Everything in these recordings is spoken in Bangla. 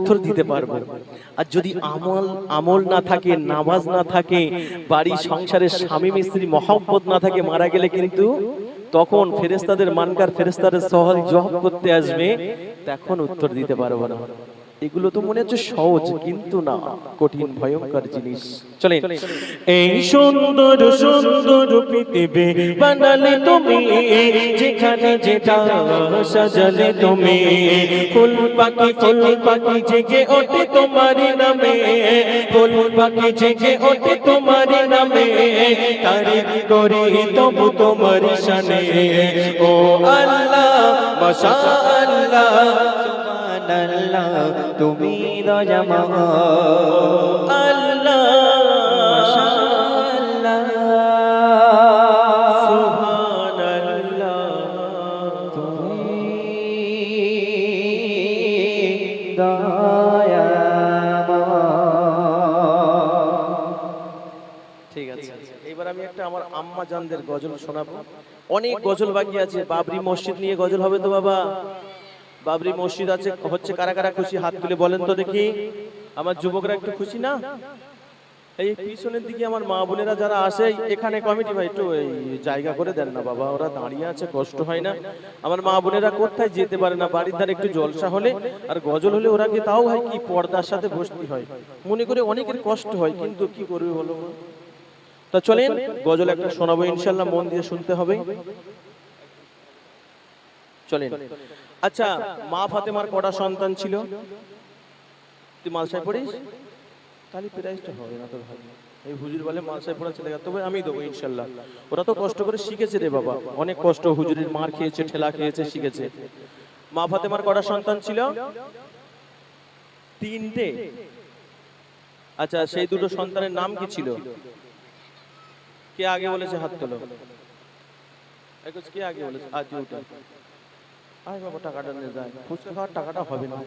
উত্তর দিতে পারবো। আর যদি আমল না থাকে, নামাজ না থাকে, বাড়ি সংসারের স্বামী স্ত্রী মহব্বত না থাকে, মারা গেলে কিন্তু তখন ফেরেশতাদের মানকার ফেরেশতাদের সওয়াল জবাব করতে আসবে, তখন উত্তর দিতে পারবো না। এগুলো তো মনে হচ্ছে সহজ, কিন্তু না, কঠিন ভয়ঙ্কর জিনিস। চলেন। এই সুন্দর সুন্দর পৃথিবী বানালে তুমি, যেখানে যেটা সাজালে তুমি, ফুল পাখি জেগে ওঠে তোমারই নামে, ফুল পাখি জেগে ওঠে তোমারই নামে, তারিফ করি তবু তোমার শানে। ও আল্লাহ মাশাআল্লাহ সুবহানাল্লাহ, তুমি রহমান। আল্লাহ মাশাআল্লাহ সুবহানাল্লাহ, তুমি ঠিক আছে। এবার আমি একটা আমার আম্মা জানদের গজল শোনাবো। অনেক গজল বাকি আছে। বাবরি মসজিদ নিয়ে গজল হবে তো বাবা? বাবরি মসজিদ আছে, হচ্ছে কারা কারা খুশি হাত তুলে বলেন তো দেখি। আমার যুবকরা একটু খুশি না? এই পিছনের দিকে আমার মা বোনেরা যারা আসে, এখানে কমিটি ভাই একটু এই জায়গা করে দেন না বাবা, ওরা দাঁড়িয়ে আছে, কষ্ট হয় না? আমার মা বোনেরা কোথায় যেতে পারে না, বাড়ির ধারে একটু জলসা হলে আর গজল হলে ওরা কি তাও ভাই কি পর্দার সাথে বসতে হয়, মনে করে অনেকের কষ্ট হয়, কিন্তু কি করবে বলো? তা চলেন গজল একটা শোনাবো ইনশাআল্লাহ, মন দিয়ে শুনতে হবে। চলেন। আচ্ছা, মা ফাতেমার কটা সন্তান ছিল? তুই মালসায় পড়িস? তাহলে প্রাইজটা হবে না তো ভাই। এই হুজুর বলে মালসায় পড়া চলে গেল, তবে আমি দেবো ইনশাআল্লাহ। ওরা তো কষ্ট করে শিখেছে রে বাবা, অনেক কষ্ট, হুজুরের মার খেয়েছে, ঠেলা খেয়েছে, শিখেছে। মা ফাতেমার কটা সন্তান ছিল? 3টে। আচ্ছা, সেই দুটো সন্তানের নাম কি ছিল? কে আগে বলেছে হাত তোলো? কে আগে বলেছে? আজ ওটা আয় বাবা, টাকাটা নিয়ে যায়, ফুচকা খাওয়ার টাকাটা হবে না।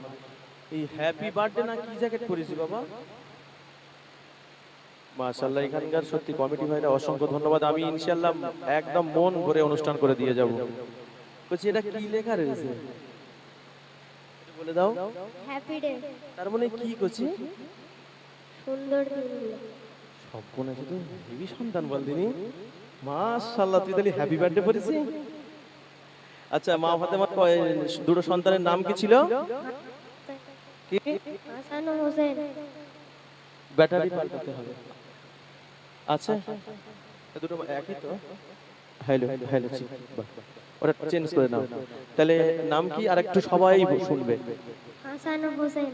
এই হ্যাপি বার্থডে না কি জ্যাকেট পরেছি বাবা? মাশাআল্লাহ, এখানকার সত্যি কমিটি ভাইরা অসংখ্য ধন্যবাদ। আমি ইনশাআল্লাহ একদম মন ভরে অনুষ্ঠান করে দিয়ে যাব। বলছি এটা কি লেখা রয়েছে বলে দাও। Happy day. তার মানে কি করছি? সুন্দর দিন। সবগুলো শুধু হেভি সন্তান বল দিনি। মাশাআল্লাহ, তুই তাহলে হ্যাপি বার্থডে পড়েছি। আচ্ছা, মা ফাতেমার দুটো সন্তানের নাম কি ছিল? কি? হাসান ও হোসেন। ব্যাটারি পাল্টাতে হবে। আচ্ছা, দুটো একই তো? হ্যালো হ্যালো, ওটা চেঞ্জ করে নাও। তাহলে নাম কি আর একটু সবাই শুনবে। হাসান ও হোসেন।